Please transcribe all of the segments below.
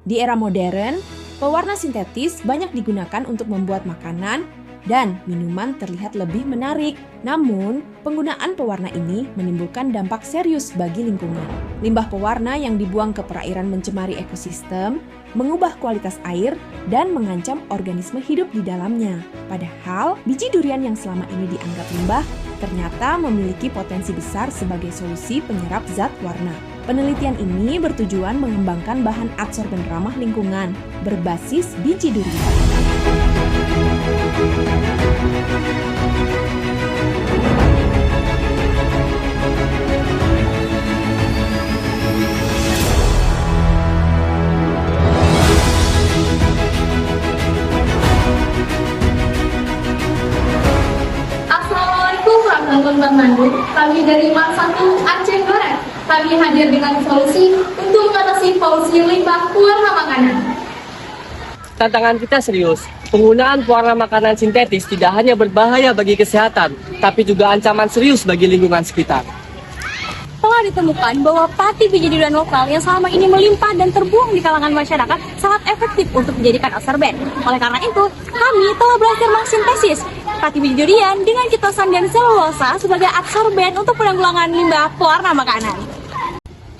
Di era modern, pewarna sintetis banyak digunakan untuk membuat makanan dan minuman terlihat lebih menarik. Namun, penggunaan pewarna ini menimbulkan dampak serius bagi lingkungan. Limbah pewarna yang dibuang ke perairan mencemari ekosistem, mengubah kualitas air, dan mengancam organisme hidup di dalamnya. Padahal, biji durian yang selama ini dianggap limbah ternyata memiliki potensi besar sebagai solusi penyerap zat warna. Penelitian ini bertujuan mengembangkan bahan adsorben ramah lingkungan berbasis biji durian. Assalamualaikum warahmatullahi wabarakatuh. Kami dari MAR 1 Aceh Barat. Kami hadir dengan solusi untuk mengatasi polusi limbah pewarna makanan. Tantangan kita serius. Penggunaan pewarna makanan sintetis tidak hanya berbahaya bagi kesehatan, tapi juga ancaman serius bagi lingkungan sekitar. Telah ditemukan bahwa pati biji durian lokal yang selama ini melimpah dan terbuang di kalangan masyarakat sangat efektif untuk dijadikan adsorben. Oleh karena itu, kami telah berhasil mengsintesis pati biji durian dengan kitosan dan selulosa sebagai adsorben untuk penanggulangan limbah pewarna makanan.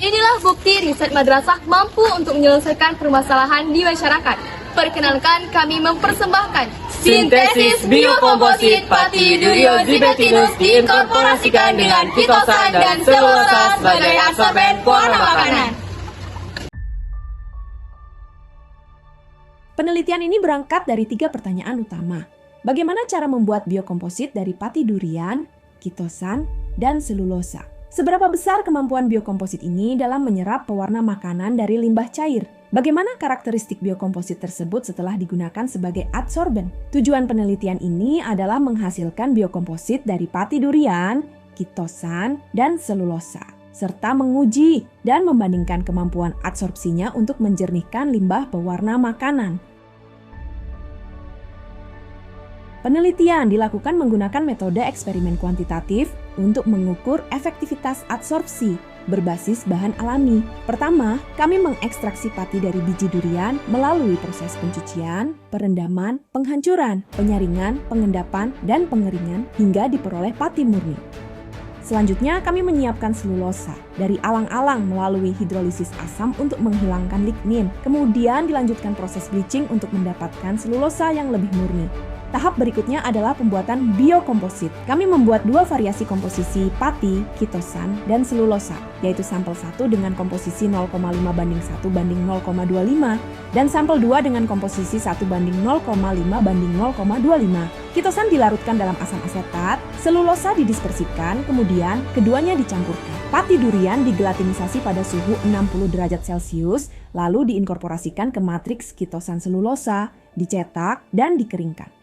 Inilah bukti riset madrasah mampu untuk menyelesaikan permasalahan di masyarakat. Perkenalkan, kami mempersembahkan Sintesis biokomposit pati Durio-Zibetinus diinkorporasikan dengan kitosan dan selulosa sebagai adsorben pewarna makanan. Penelitian ini berangkat dari 3 pertanyaan utama. Bagaimana cara membuat biokomposit dari pati durian, kitosan, dan selulosa? Seberapa besar kemampuan biokomposit ini dalam menyerap pewarna makanan dari limbah cair? Bagaimana karakteristik biokomposit tersebut setelah digunakan sebagai adsorben? Tujuan penelitian ini adalah menghasilkan biokomposit dari pati durian, kitosan, dan selulosa, serta menguji dan membandingkan kemampuan adsorpsinya untuk menjernihkan limbah pewarna makanan. Penelitian dilakukan menggunakan metode eksperimen kuantitatif untuk mengukur efektivitas adsorpsi berbasis bahan alami. Pertama, kami mengekstraksi pati dari biji durian melalui proses pencucian, perendaman, penghancuran, penyaringan, pengendapan, dan pengeringan hingga diperoleh pati murni. Selanjutnya, kami menyiapkan selulosa dari alang-alang melalui hidrolisis asam untuk menghilangkan lignin. Kemudian dilanjutkan proses bleaching untuk mendapatkan selulosa yang lebih murni. Tahap berikutnya adalah pembuatan biokomposit. Kami membuat 2 variasi komposisi pati, kitosan, dan selulosa, yaitu sampel 1 dengan komposisi 0,5:1:0,25 dan sampel 2 dengan komposisi 1:0,5:0,25. Kitosan dilarutkan dalam asam asetat, selulosa didispersikan, kemudian keduanya dicampurkan. Pati durian digelatinisasi pada suhu 60 derajat Celcius, lalu diinkorporasikan ke matriks kitosan selulosa, dicetak, dan dikeringkan.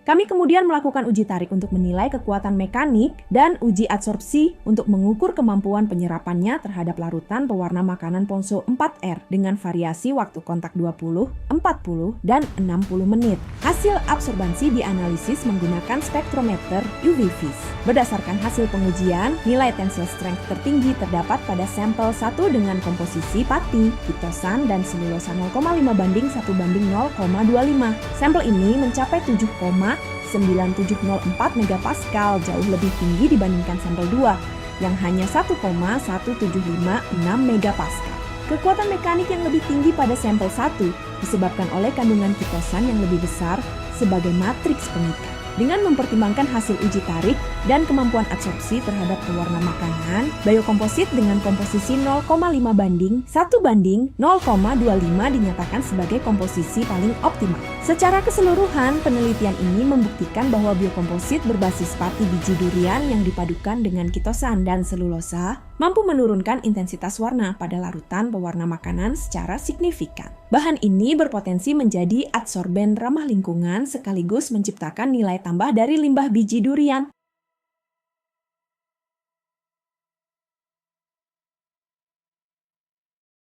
Kami kemudian melakukan uji tarik untuk menilai kekuatan mekanik dan uji adsorpsi untuk mengukur kemampuan penyerapannya terhadap larutan pewarna makanan Ponzo 4R dengan variasi waktu kontak 20, 40, dan 60 menit. Hasil absorbansi dianalisis menggunakan spektrometer UV-Vis. Berdasarkan hasil pengujian, nilai tensile strength tertinggi terdapat pada sampel 1 dengan komposisi pati, kitosan, dan selulosa 0,5:1:0,25. Sampel ini mencapai 7,9704 megapascal, jauh lebih tinggi dibandingkan sampel 2 yang hanya 1,1756 megapascal. Kekuatan mekanik yang lebih tinggi pada sampel 1 disebabkan oleh kandungan kitosan yang lebih besar sebagai matriks pengikat. Dengan mempertimbangkan hasil uji tarik dan kemampuan adsorpsi terhadap pewarna makanan, biokomposit dengan komposisi 0,5:1:0,25 dinyatakan sebagai komposisi paling optimal. Secara keseluruhan, penelitian ini membuktikan bahwa biokomposit berbasis pati biji durian yang dipadukan dengan kitosan dan selulosa mampu menurunkan intensitas warna pada larutan pewarna makanan secara signifikan. Bahan ini berpotensi menjadi adsorben ramah lingkungan sekaligus menciptakan nilai tambah dari limbah biji durian.